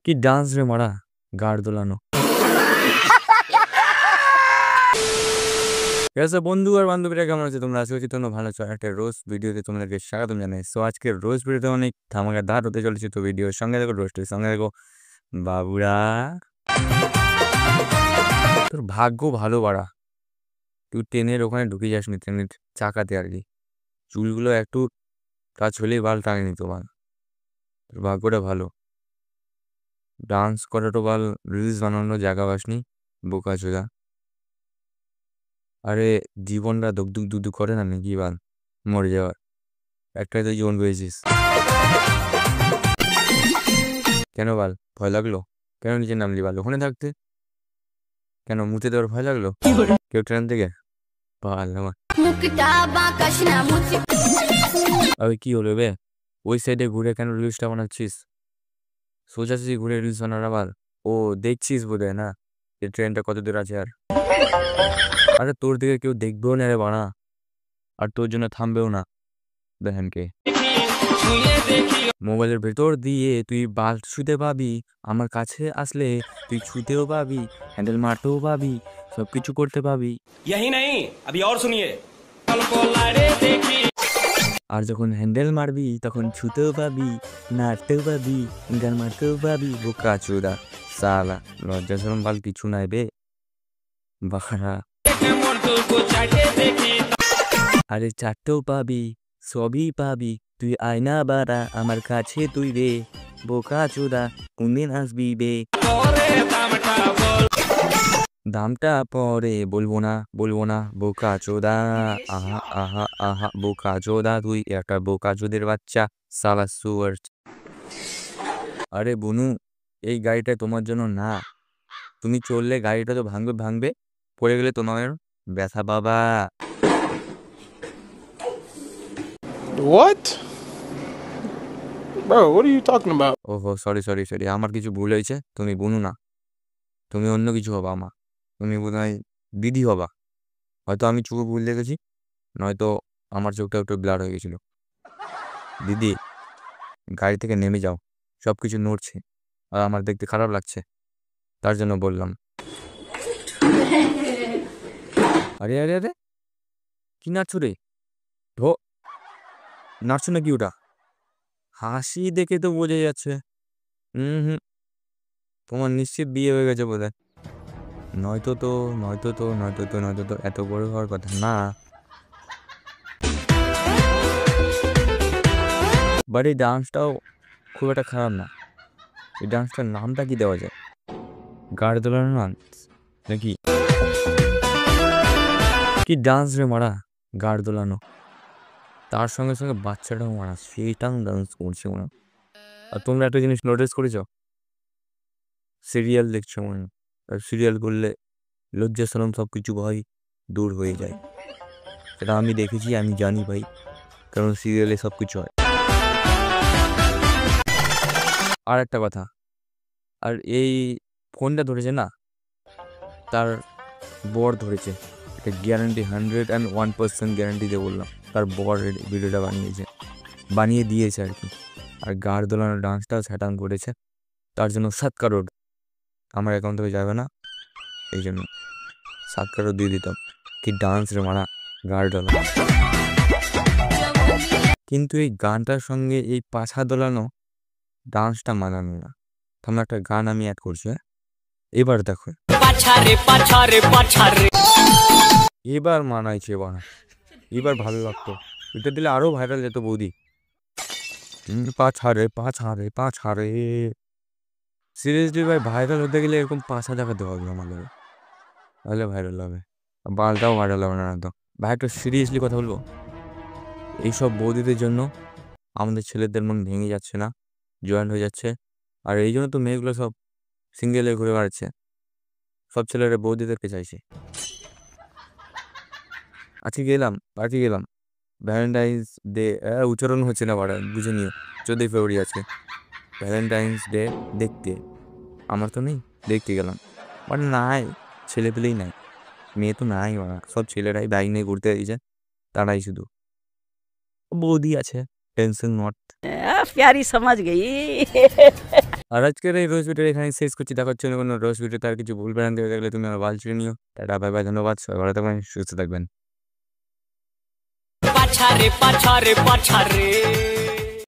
কি ডান্স রে মারা, গাড় দোলানো। বন্ধু আর বান্ধবীরা কেমন আছে তোমরা? আশা করছি তোমরা ভালো আছো। একটা রোজ ভিডিওতে তোমাদেরকে স্বাগতম জানাই। সো আজকের রোজ ভিডিওতে অনেক ধামাকাদার হতে চলেছে। তো ভিডিওর সঙ্গে দেখো, রোস্টের সঙ্গে দেখো। বাবুরা, তোর ভাগ্য ভালো বাড়া, তুই ট্রেনের ওখানে ঢুকে যাসনি, ট্রেনের চাকাতে আর কি। চুলগুলো একটু টাচ হলেই বাল টাঙেনি তোমার, তোর ভাগ্যটা ভালো। ডান্স করাটা বাল, রিলস বানানোর জায়গা পাসনি, বোকা চোদা। আরে জীবনটা দুক দুক করে না নাকি বাল, মরে যাওয়ার একটাই তো জীবন পেয়েছিস। কেন বাল ভয় লাগলো? কেন নিচে নামলি বাল? ওখানে থাকতে কেন মুতে দেওয়ার ভয় লাগলো? কেউ ট্রেন থেকে বাল আমার। আরে কি হলো বে? ওই সাইডে ঘুরে কেন রিলসটা বানাচ্ছিস? সোজাসুজি ঘুরে রিলস বানার আবার? ও দেখছিস বোধ হয় না যে ট্রেনটা কত দূর আছে। আর আরে তোর দিকে কেউ দেখবেও না রে বানা, আর তোর জন্য থামবেও না। দেখেনকে মোবাইলের ভেতর দিয়ে তুই বাল ছুঁতে পাবি, আমার কাছে আসলে তুই ছুঁতেও পাবি, হ্যান্ডেল মারতেও পাবি, সবকিছু করতে পাবি। আর যখন হ্যান্ডেল মারবি তখন ছুঁতেও পাবি, নাড়তেও পাবি, গান মারতেও পাবি। বোকা চোদা সালা, লজ্জা শরম বাল কিছু নাই বে বাখারা। আরে চারটেও পাবি, সবই পাবি, তুই আয়না বাড়া আমার কাছে তুই রে। বোকা চোদা কোনদিন আসবি বে? দামটা পরে বলবো না বোকা চোদা। আহা আহা আহা বোকা চোদা, তুই একটা বোকা চোদের বাচ্চা সালা সুয়ার। আরে বুনু, এই গাড়িটা তোমার জন্য না। তুমি চললে গাড়িটা তো ভাঙবে, পড়ে গেলে তোমার ব্যথা বাবা। What? Bro, what are you talking about? ওহো সরি, আমার কিছু ভুল হয়েছে। তুমি বুনু না, তুমি অন্য কিছু হবা। আমার তুমি বোধহয় দিদি হবা। হয়তো আমি চোখ ভুল দেখেছি, নয়তো আমার চোখটা একটু ব্লার হয়ে গেছিলো। দিদি, গাড়ি থেকে নেমে যাও, সব কিছু নড়ছে আর আমার দেখতে খারাপ লাগছে, তার জন্য বললাম। আরে আরে আরে কি নাচছো রে? ধো, নাচছো নাকি ওটা? হাসি দেখে তো বোঝা যাচ্ছে হুম, তোমার নিশ্চিত বিয়ে হয়ে গেছে বোধ হয়। নয়তো তো এত বড় হওয়ার কথা না। বাট এই ডান্সটাও খুব একটা খারাপ না। এই ডান্সটার নামটা কি দেওয়া যায়? গাড় দোলানো ডান্স নাকি? কি ডান্স রে মারা, গাড় দোলানো। তার সঙ্গে সঙ্গে বাচ্চাটাও মারা সেইটাও ডান্স করছে মনে। আর তোমরা একটা জিনিস নোটিস করেছ? সিরিয়াল দেখছো মনে, আর সিরিয়াল করলে লজ্জা শরম সব কিছু ভয় দূর হয়ে যায়। সেটা আমি দেখেছি, আমি জানি ভাই, কারণ সিরিয়ালে সব কিছু হয়। আর একটা কথা, আর এই ফোনটা ধরেছে না, তার বর ধরেছে। এটা গ্যারান্টি 101% গ্যারান্টি দিয়ে বললাম, তার বর ভিডিওটা বানিয়ে দিয়েছে আর কি। আর গাড় দোলানোর ডান্সটাও স্যাটান করেছে, তার জন্য 7 কারোর আমার অ্যাকাউন্ট থেকে যাবে না, এই জন্য 7 কারোর দিয়ে দিতাম। কি ডান্স রে মারা, গাড় দোলানো। কিন্তু এই গানটার সঙ্গে এই পাছা দোলানো ডান্সটা মানানো না। তোমরা একটা গান আমি অ্যাড করছি, হ্যাঁ এবার দেখো। এবার মানাইছে বানা, এবার ভালো লাগতো। এটা দিলে আরো ভাইরাল যেত বৌদি। পাছারে। সিরিয়াসলি ভাই, ভাইরাল হতে গেলে এরকম পাছা দেখাতে হবে আমাদের, তাহলে ভাইরাল হবে। বালটাও ভাইরাল হবে না তো ভাই। একটা সিরিয়াসলি কথা বলবো, এইসব বৌদিদের জন্য আমাদের ছেলেদের মন ভেঙে যাচ্ছে না, জয়েন্ট হয়ে যাচ্ছে। আর এই জন্য তো মেয়েগুলো সব সিঙ্গেলে ঘুরে বেড়াচ্ছে, সব ছেলেরা বৌদিদেরকে চাইছে। আজকে গেলাম পার্টি গেলাম, ভ্যালেন্টাইন্স ডে, উচ্চারণ হচ্ছে না বাড়া, বুঝে নিও। 14 ফেব্রুয়ারি আজকে, ভ্যালেন্টাইন্স ডে দেখতে। আমার তো নেই, দেখতে গেলাম। বাট নাই, ছেলে পেলেই নাই, মেয়ে তো নাই বাড়া। সব ছেলেরাই বাইক নিয়ে ঘুরতে দিয়েছে, তারাই শুধু। বৌদি আছে, টেনশন নট। प्यारी समझ गई। আর আজকের এই রোজ ভিডিও এখানে শেষ করছি। দেখা হচ্ছে কোনো রোজ ভিডিও, তার কিছু ভুল ভ্রান্তি হয়ে থাকলে তুমি আমার বাল ছিঁড়ে নিও। টাটা, বাই বাই, ধন্যবাদ, সবাই ভালো থাকবেন, সুস্থ থাকবেন। পাছারে পাছারে পাছারে